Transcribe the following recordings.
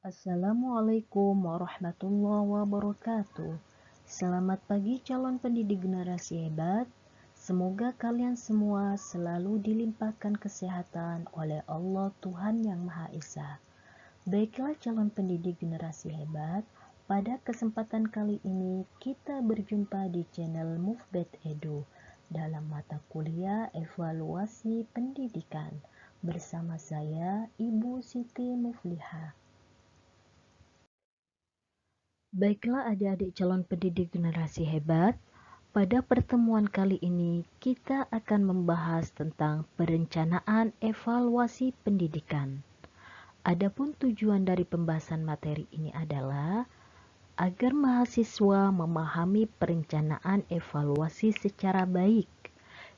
Assalamualaikum warahmatullahi wabarakatuh. Selamat pagi calon pendidik generasi hebat. Semoga kalian semua selalu dilimpahkan kesehatan oleh Allah Tuhan Yang Maha Esa. Baiklah calon pendidik generasi hebat, pada kesempatan kali ini kita berjumpa di channel Movebet Edu dalam mata kuliah evaluasi pendidikan bersama saya Ibu Siti Mufliha. Baiklah adik-adik calon pendidik generasi hebat, pada pertemuan kali ini kita akan membahas tentang perencanaan evaluasi pendidikan. Adapun tujuan dari pembahasan materi ini adalah agar mahasiswa memahami perencanaan evaluasi secara baik.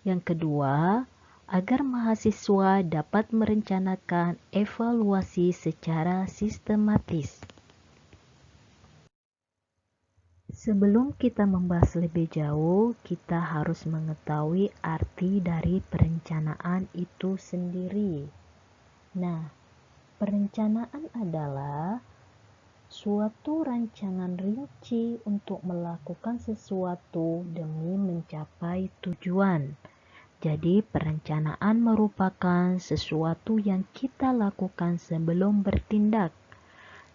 Yang kedua, agar mahasiswa dapat merencanakan evaluasi secara sistematis. Sebelum kita membahas lebih jauh, kita harus mengetahui arti dari perencanaan itu sendiri. Nah, perencanaan adalah suatu rancangan rinci untuk melakukan sesuatu demi mencapai tujuan. Jadi, perencanaan merupakan sesuatu yang kita lakukan sebelum bertindak.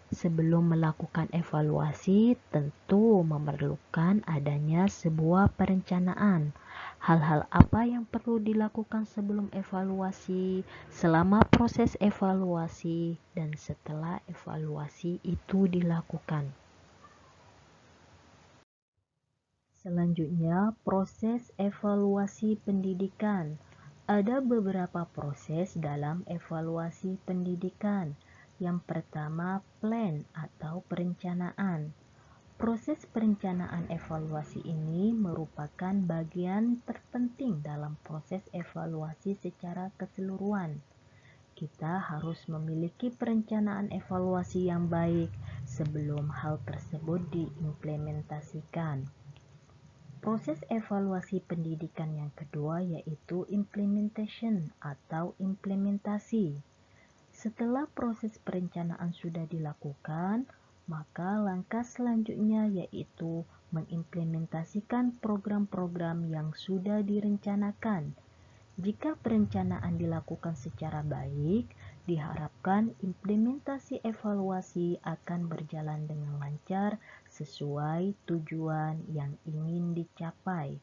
Sebelum melakukan evaluasi, tentu memerlukan adanya sebuah perencanaan. Hal-hal apa yang perlu dilakukan sebelum evaluasi, selama proses evaluasi, dan setelah evaluasi itu dilakukan. Selanjutnya, proses evaluasi pendidikan. Ada beberapa proses dalam evaluasi pendidikan. Yang pertama, plan atau perencanaan. Proses perencanaan evaluasi ini merupakan bagian terpenting dalam proses evaluasi secara keseluruhan. Kita harus memiliki perencanaan evaluasi yang baik sebelum hal tersebut diimplementasikan. Proses evaluasi pendidikan yang kedua yaitu implementation atau implementasi. Setelah proses perencanaan sudah dilakukan, maka langkah selanjutnya yaitu mengimplementasikan program-program yang sudah direncanakan. Jika perencanaan dilakukan secara baik, diharapkan implementasi evaluasi akan berjalan dengan lancar sesuai tujuan yang ingin dicapai.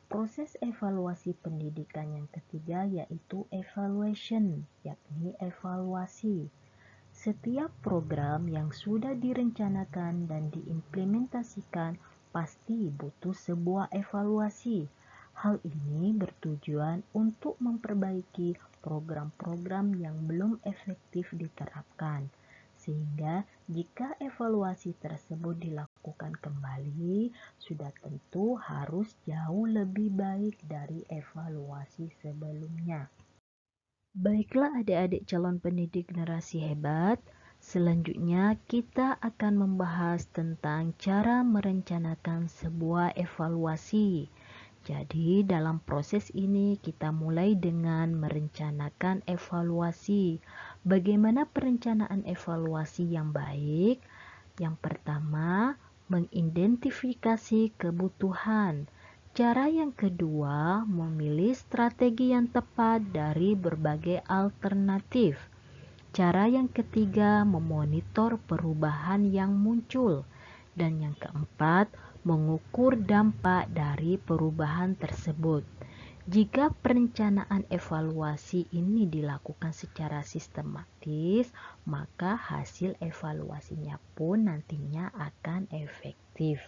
Proses evaluasi pendidikan yang ketiga yaitu evaluation, yakni evaluasi. Setiap program yang sudah direncanakan dan diimplementasikan pasti butuh sebuah evaluasi. Hal ini bertujuan untuk memperbaiki program-program yang belum efektif diterapkan. Sehingga jika evaluasi tersebut dilakukan kembali, sudah tentu harus jauh lebih baik dari evaluasi sebelumnya. Baiklah adik-adik calon pendidik generasi hebat, selanjutnya kita akan membahas tentang cara merencanakan sebuah evaluasi. Jadi dalam proses ini kita mulai dengan merencanakan evaluasi. Bagaimana perencanaan evaluasi yang baik? Yang pertama, mengidentifikasi kebutuhan. Cara yang kedua, memilih strategi yang tepat dari berbagai alternatif. Cara yang ketiga, memonitor perubahan yang muncul. Dan yang keempat, mengukur dampak dari perubahan tersebut. Jika perencanaan evaluasi ini dilakukan secara sistematis, maka hasil evaluasinya pun nantinya akan efektif.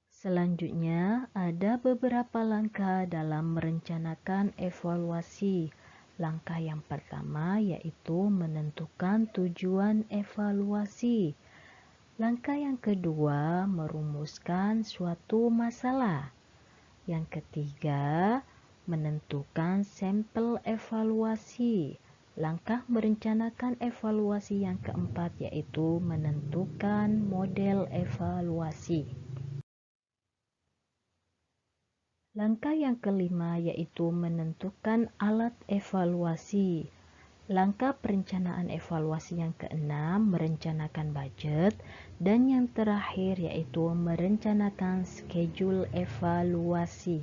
Selanjutnya, ada beberapa langkah dalam merencanakan evaluasi. Langkah yang pertama yaitu menentukan tujuan evaluasi. Langkah yang kedua, merumuskan suatu masalah. Yang ketiga, menentukan sampel evaluasi. Langkah merencanakan evaluasi yang keempat yaitu menentukan model evaluasi. Langkah yang kelima yaitu menentukan alat evaluasi. Langkah perencanaan evaluasi yang keenam, merencanakan budget, dan yang terakhir yaitu merencanakan schedule evaluasi.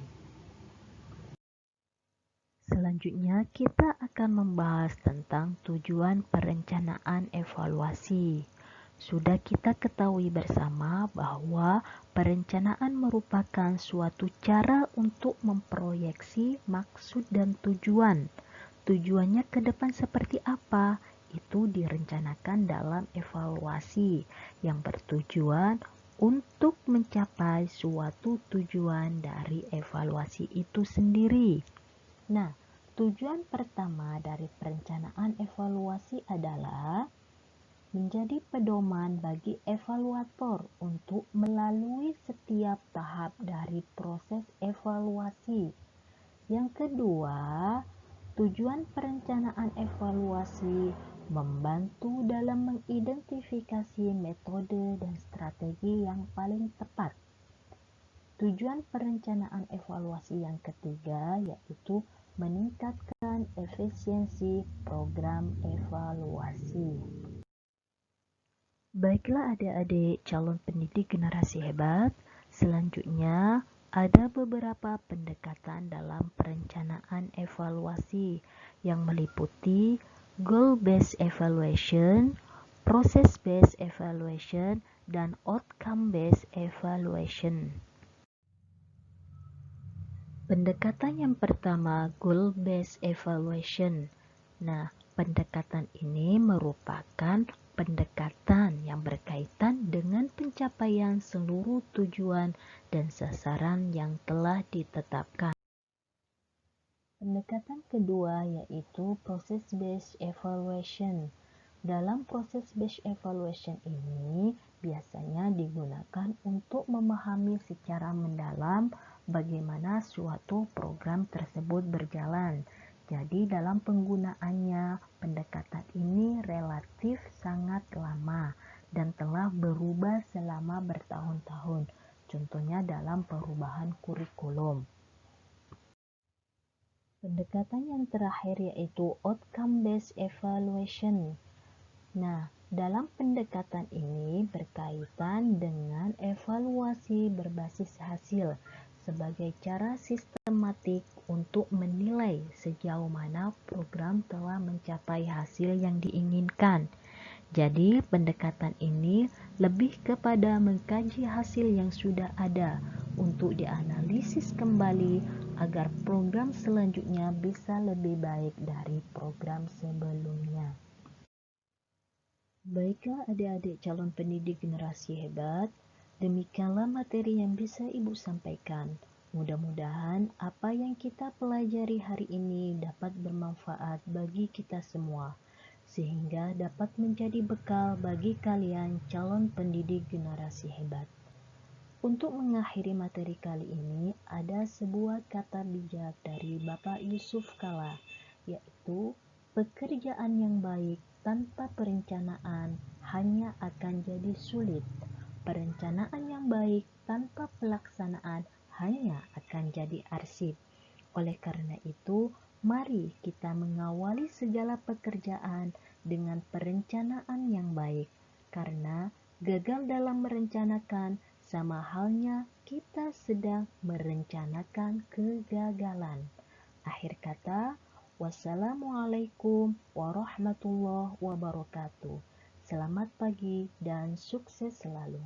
Selanjutnya kita akan membahas tentang tujuan perencanaan evaluasi. Sudah kita ketahui bersama bahwa perencanaan merupakan suatu cara untuk memproyeksi maksud dan tujuan. Tujuannya ke depan seperti apa? Itu direncanakan dalam evaluasi yang bertujuan untuk mencapai suatu tujuan dari evaluasi itu sendiri. Nah, tujuan pertama dari perencanaan evaluasi adalah menjadi pedoman bagi evaluator untuk melalui setiap tahap dari proses evaluasi. Yang kedua, tujuan perencanaan evaluasi membantu dalam mengidentifikasi metode dan strategi yang paling tepat. Tujuan perencanaan evaluasi yang ketiga yaitu meningkatkan efisiensi program evaluasi. Baiklah adik-adik calon pendidik generasi hebat, selanjutnya ada beberapa pendekatan dalam perencanaan evaluasi yang meliputi goal-based evaluation, process-based evaluation, dan outcome-based evaluation. Pendekatan yang pertama, goal-based evaluation. Nah, pendekatan ini merupakan pendekatan yang berkaitan dengan pencapaian seluruh tujuan dan sasaran yang telah ditetapkan. Pendekatan kedua yaitu process-based evaluation. Dalam process-based evaluation ini biasanya digunakan untuk memahami secara mendalam bagaimana suatu program tersebut berjalan. Jadi dalam penggunaannya, pendekatan ini relatif sangat lama dan telah berubah selama bertahun-tahun. Contohnya dalam perubahan kurikulum. Pendekatan yang terakhir yaitu outcome-based evaluation. Nah, dalam pendekatan ini berkaitan dengan evaluasi berbasis hasil sebagai cara sistematik untuk menilai sejauh mana program telah mencapai hasil yang diinginkan. Jadi, pendekatan ini lebih kepada mengkaji hasil yang sudah ada untuk dianalisis kembali agar program selanjutnya bisa lebih baik dari program sebelumnya. Baiklah adik-adik calon pendidik generasi hebat, demikianlah materi yang bisa Ibu sampaikan. Mudah-mudahan apa yang kita pelajari hari ini dapat bermanfaat bagi kita semua, sehingga dapat menjadi bekal bagi kalian calon pendidik generasi hebat. Untuk mengakhiri materi kali ini, ada sebuah kata bijak dari Bapak Yusuf Kala, yaitu pekerjaan yang baik tanpa perencanaan hanya akan jadi sulit. Perencanaan yang baik tanpa pelaksanaan hanya akan jadi arsip. Oleh karena itu, mari kita mengawali segala pekerjaan dengan perencanaan yang baik. Karena gagal dalam merencanakan sama halnya kita sedang merencanakan kegagalan. Akhir kata, wassalamualaikum warahmatullahi wabarakatuh. Selamat pagi dan sukses selalu.